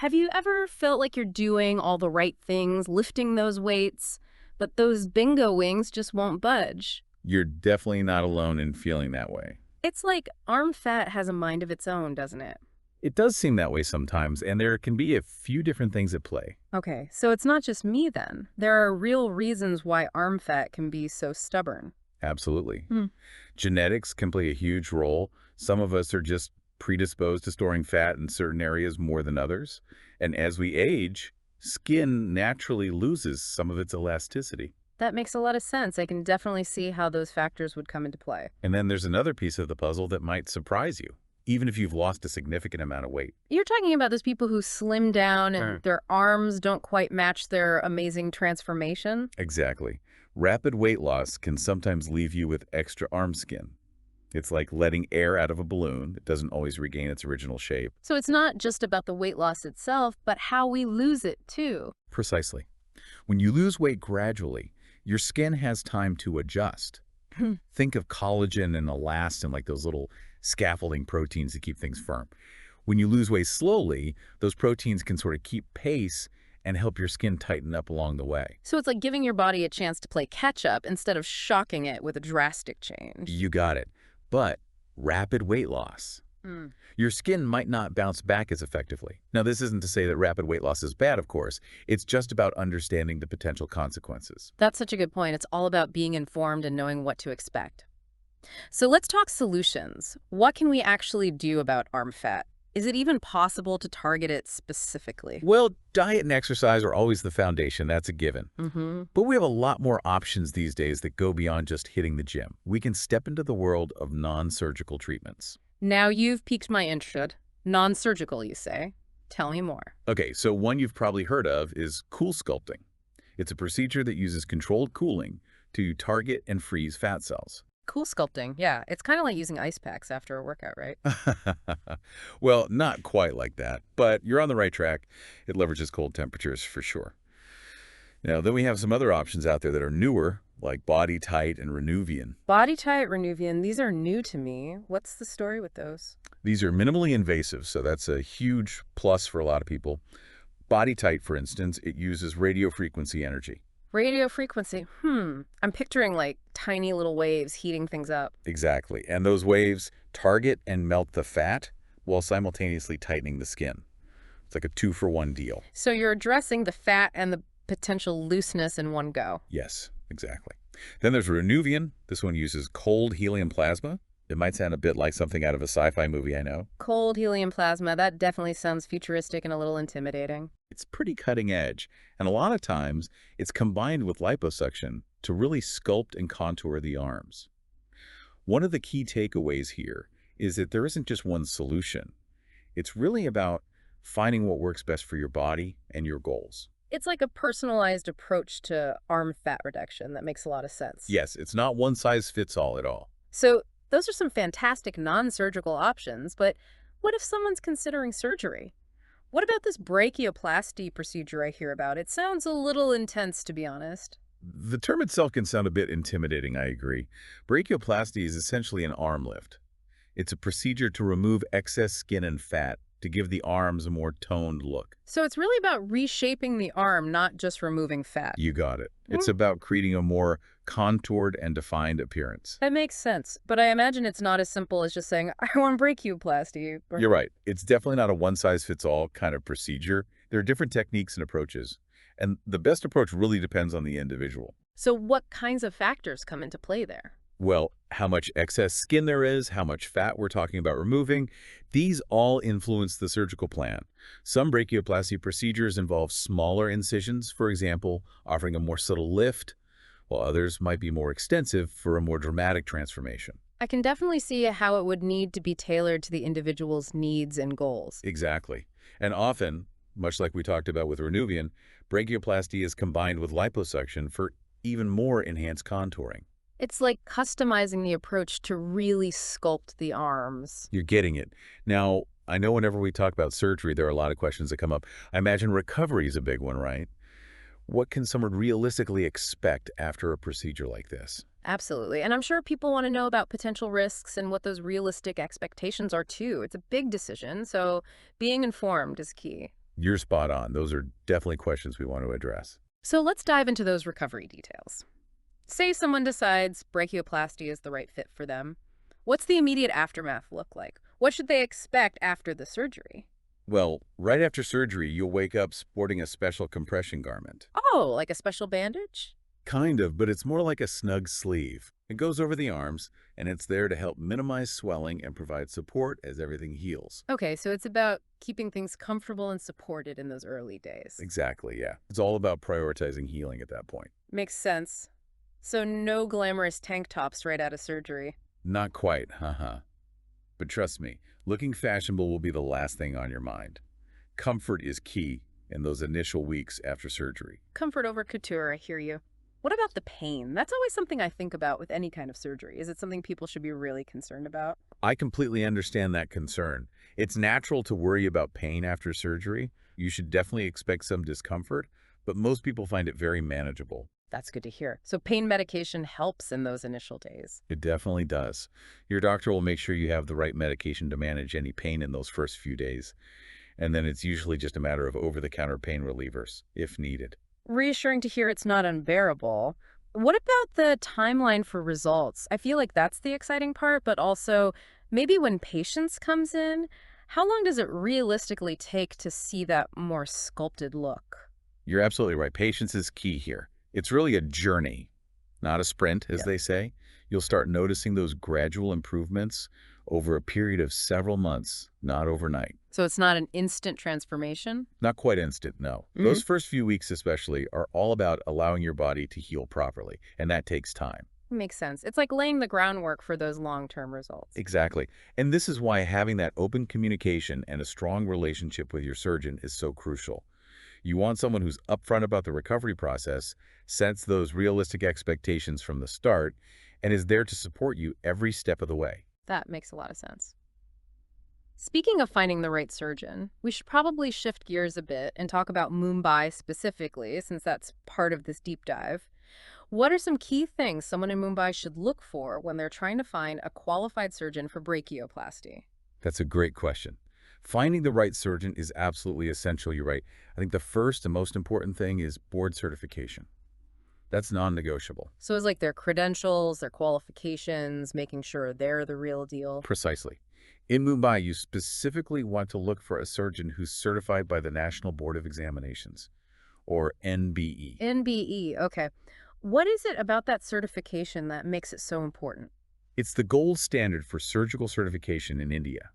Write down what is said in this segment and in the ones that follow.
Have you ever felt like you're doing all the right things, lifting those weights, but those bingo wings just won't budge? You're definitely not alone in feeling that way. It's like arm fat has a mind of its own, doesn't it? It does seem that way sometimes, and there can be a few different things at play. Okay, so it's not just me then. There are real reasons why arm fat can be so stubborn. Absolutely. Hmm. Genetics can play a huge role. Some of us are just predisposed to storing fat in certain areas more than others. And as we age, skin naturally loses some of its elasticity. That makes a lot of sense. I can definitely see how those factors would come into play. And then there's another piece of the puzzle that might surprise you, even if you've lost a significant amount of weight. You're talking about those people who slim down and their arms don't quite match their amazing transformation? Exactly. Rapid weight loss can sometimes leave you with extra arm skin. It's like letting air out of a balloon. It doesn't always regain its original shape. So it's not just about the weight loss itself, but how we lose it too. Precisely. When you lose weight gradually, your skin has time to adjust. Think of collagen and elastin, like those little scaffolding proteins that keep things firm. When you lose weight slowly, those proteins can sort of keep pace and help your skin tighten up along the way. So it's like giving your body a chance to play catch up instead of shocking it with a drastic change. You got it. But rapid weight loss. Your skin might not bounce back as effectively. Now, this isn't to say that rapid weight loss is bad, of course. It's just about understanding the potential consequences. That's such a good point. It's all about being informed and knowing what to expect. So let's talk solutions. What can we actually do about arm fat? Is it even possible to target it specifically? Well, diet and exercise are always the foundation. That's a given. Mm-hmm. But we have a lot more options these days that go beyond just hitting the gym. We can step into the world of non-surgical treatments. Now you've piqued my interest. Non-surgical, you say? Tell me more. Okay, so one you've probably heard of is CoolSculpting. It's a procedure that uses controlled cooling to target and freeze fat cells. CoolSculpting, yeah. It's kind of like using ice packs after a workout, right? Well, not quite like that, but you're on the right track. It leverages cold temperatures for sure. Now, then we have some other options out there that are newer, like BodyTight and Renuvian. BodyTight, Renuvian, these are new to me. What's the story with those? These are minimally invasive, so that's a huge plus for a lot of people. BodyTight, for instance, it uses radio frequency energy. Radio frequency. I'm picturing like tiny little waves heating things up. Exactly. And those waves target and melt the fat while simultaneously tightening the skin. It's like a 2-for-1 deal. So you're addressing the fat and the potential looseness in one go. Yes, exactly. Then there's Renuvian. This one uses cold helium plasma. It might sound a bit like something out of a sci-fi movie, I know. Cold helium plasma, that definitely sounds futuristic and a little intimidating. It's pretty cutting edge, and a lot of times it's combined with liposuction to really sculpt and contour the arms. One of the key takeaways here is that there isn't just one solution. It's really about finding what works best for your body and your goals. It's like a personalized approach to arm fat reduction that makes a lot of sense. Yes, it's not one size fits all at all. So those are some fantastic non-surgical options, but what if someone's considering surgery? What about this brachioplasty procedure I hear about? It sounds a little intense, to be honest. The term itself can sound a bit intimidating, I agree. Brachioplasty is essentially an arm lift. It's a procedure to remove excess skin and fat to give the arms a more toned look. So it's really about reshaping the arm, not just removing fat. You got it. It's about creating a more contoured and defined appearance. That makes sense, but I imagine it's not as simple as just saying, I want brachioplasty. You're right. It's definitely not a one-size-fits-all kind of procedure. There are different techniques and approaches, and the best approach really depends on the individual. So what kinds of factors come into play there? Well, how much excess skin there is, how much fat we're talking about removing, these all influence the surgical plan. Some brachioplasty procedures involve smaller incisions, for example, offering a more subtle lift, while others might be more extensive for a more dramatic transformation. I can definitely see how it would need to be tailored to the individual's needs and goals. Exactly. And often, much like we talked about with Renuvian, brachioplasty is combined with liposuction for even more enhanced contouring. It's like customizing the approach to really sculpt the arms. You're getting it. Now, I know whenever we talk about surgery, there are a lot of questions that come up. I imagine recovery is a big one, right? What can someone realistically expect after a procedure like this? Absolutely. And I'm sure people want to know about potential risks and what those realistic expectations are too. It's a big decision, so being informed is key. You're spot on. Those are definitely questions we want to address. So let's dive into those recovery details. Say someone decides brachioplasty is the right fit for them. What's the immediate aftermath look like? What should they expect after the surgery? Well, right after surgery, you'll wake up sporting a special compression garment. Oh, like a special bandage? Kind of, but it's more like a snug sleeve. It goes over the arms, and it's there to help minimize swelling and provide support as everything heals. Okay, so it's about keeping things comfortable and supported in those early days. Exactly, yeah. It's all about prioritizing healing at that point. Makes sense. So no glamorous tank tops right out of surgery. Not quite, haha. But trust me, looking fashionable will be the last thing on your mind. Comfort is key in those initial weeks after surgery. Comfort over couture, I hear you. What about the pain? That's always something I think about with any kind of surgery. Is it something people should be really concerned about? I completely understand that concern. It's natural to worry about pain after surgery. You should definitely expect some discomfort, but most people find it very manageable. That's good to hear. So pain medication helps in those initial days. It definitely does. Your doctor will make sure you have the right medication to manage any pain in those first few days. And then it's usually just a matter of over-the-counter pain relievers, if needed. Reassuring to hear it's not unbearable. What about the timeline for results? I feel like that's the exciting part, but also maybe when patience comes in, how long does it realistically take to see that more sculpted look? You're absolutely right. Patience is key here. It's really a journey, not a sprint, as they say. You'll start noticing those gradual improvements over a period of several months, not overnight. So it's not an instant transformation? Not quite instant, no. Those first few weeks especially are all about allowing your body to heal properly, and that takes time. Makes sense. It's like laying the groundwork for those long-term results. Exactly. And this is why having that open communication and a strong relationship with your surgeon is so crucial. You want someone who's upfront about the recovery process, sets those realistic expectations from the start, and is there to support you every step of the way. That makes a lot of sense. Speaking of finding the right surgeon, we should probably shift gears a bit and talk about Mumbai specifically, since that's part of this deep dive. What are some key things someone in Mumbai should look for when they're trying to find a qualified surgeon for brachioplasty? That's a great question. Finding the right surgeon is absolutely essential, you're right. I think the first and most important thing is board certification. That's non-negotiable. So it's like their credentials, their qualifications, making sure they're the real deal. Precisely. In Mumbai, you specifically want to look for a surgeon who's certified by the National Board of Examinations, or NBE. NBE, okay. What is it about that certification that makes it so important? It's the gold standard for surgical certification in India.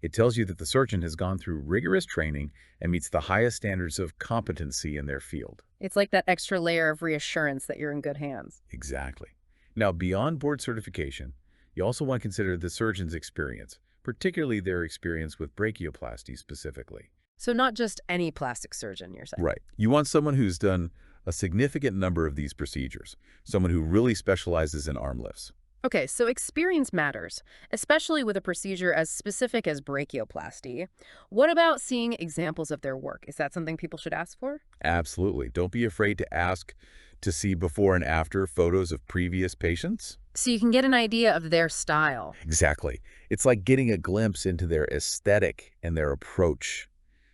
It tells you that the surgeon has gone through rigorous training and meets the highest standards of competency in their field. It's like that extra layer of reassurance that you're in good hands. Exactly. Now, beyond board certification, you also want to consider the surgeon's experience, particularly their experience with brachioplasty specifically. So not just any plastic surgeon, you're saying? Right. You want someone who's done a significant number of these procedures, someone who really specializes in arm lifts. Okay, so experience matters, especially with a procedure as specific as brachioplasty. What about seeing examples of their work? Is that something people should ask for? Absolutely. Don't be afraid to ask to see before and after photos of previous patients. So you can get an idea of their style. Exactly. It's like getting a glimpse into their aesthetic and their approach.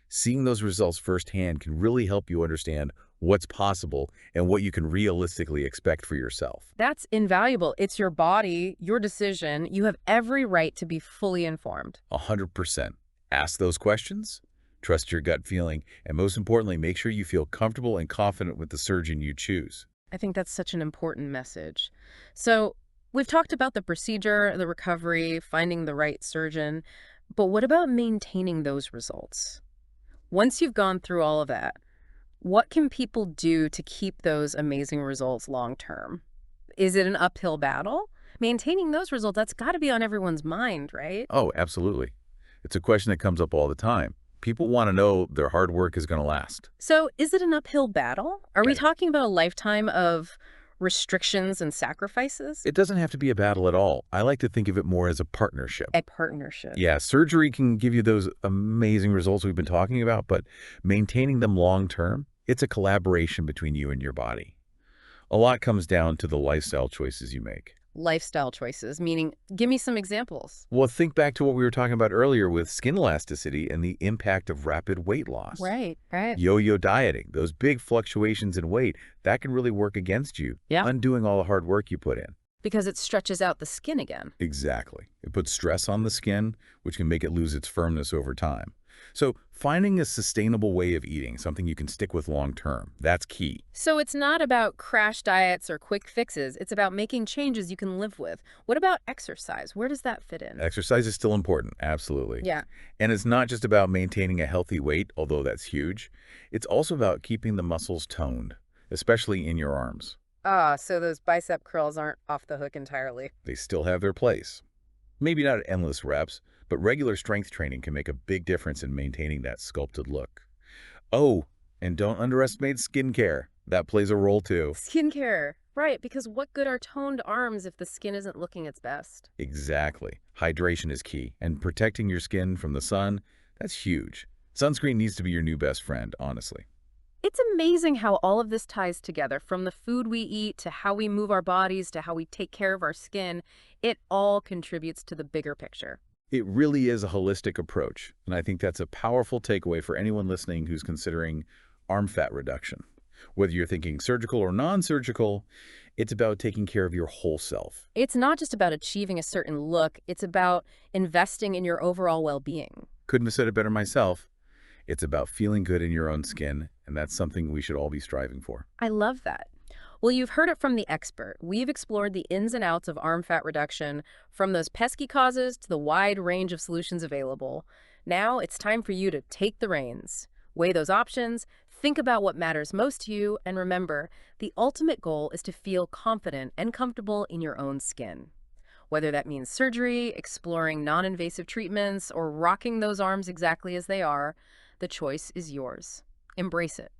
Seeing those results firsthand can really help you understand what's possible and what you can realistically expect for yourself. That's invaluable. It's your body, your decision. You have every right to be fully informed. 100%. Ask those questions, trust your gut feeling, and most importantly, make sure you feel comfortable and confident with the surgeon you choose. I think that's such an important message. So we've talked about the procedure, the recovery, finding the right surgeon, but what about maintaining those results? Once you've gone through all of that, what can people do to keep those amazing results long term? Is it an uphill battle? Maintaining those results, that's got to be on everyone's mind, right? Oh, absolutely. It's a question that comes up all the time. People want to know their hard work is going to last. So is it an uphill battle? Are we talking about a lifetime of restrictions and sacrifices? It doesn't have to be a battle at all. I like to think of it more as a partnership. A partnership. Yeah, surgery can give you those amazing results we've been talking about, but maintaining them long term, it's a collaboration between you and your body. A lot comes down to the lifestyle choices you make. Lifestyle choices, meaning give me some examples. Well, think back to what we were talking about earlier with skin elasticity and the impact of rapid weight loss. Right, right. Yo-yo dieting, those big fluctuations in weight, that can really work against you, Yeah. undoing all the hard work you put in. Because it stretches out the skin again. Exactly. It puts stress on the skin, which can make it lose its firmness over time. So finding a sustainable way of eating, something you can stick with long term, that's key. So it's not about crash diets or quick fixes. It's about making changes you can live with. What about exercise? Where does that fit in? Exercise is still important, absolutely. Yeah. And it's not just about maintaining a healthy weight, although that's huge. It's also about keeping the muscles toned, especially in your arms. Ah, so those bicep curls aren't off the hook entirely. They still have their place. Maybe not endless reps, but regular strength training can make a big difference in maintaining that sculpted look. Oh, and don't underestimate skincare. That plays a role too. Skincare. Right, because what good are toned arms if the skin isn't looking its best? Exactly. Hydration is key, and protecting your skin from the sun, that's huge. Sunscreen needs to be your new best friend, honestly. It's amazing how all of this ties together, from the food we eat to how we move our bodies to how we take care of our skin. It all contributes to the bigger picture. It really is a holistic approach, and I think that's a powerful takeaway for anyone listening who's considering arm fat reduction. Whether you're thinking surgical or non-surgical, it's about taking care of your whole self. It's not just about achieving a certain look, it's about investing in your overall well-being. Couldn't have said it better myself. It's about feeling good in your own skin, and that's something we should all be striving for. I love that. Well, you've heard it from the expert. We've explored the ins and outs of arm fat reduction, from those pesky causes to the wide range of solutions available. Now it's time for you to take the reins. Weigh those options, think about what matters most to you, and remember, the ultimate goal is to feel confident and comfortable in your own skin. Whether that means surgery, exploring non-invasive treatments, or rocking those arms exactly as they are, the choice is yours. Embrace it.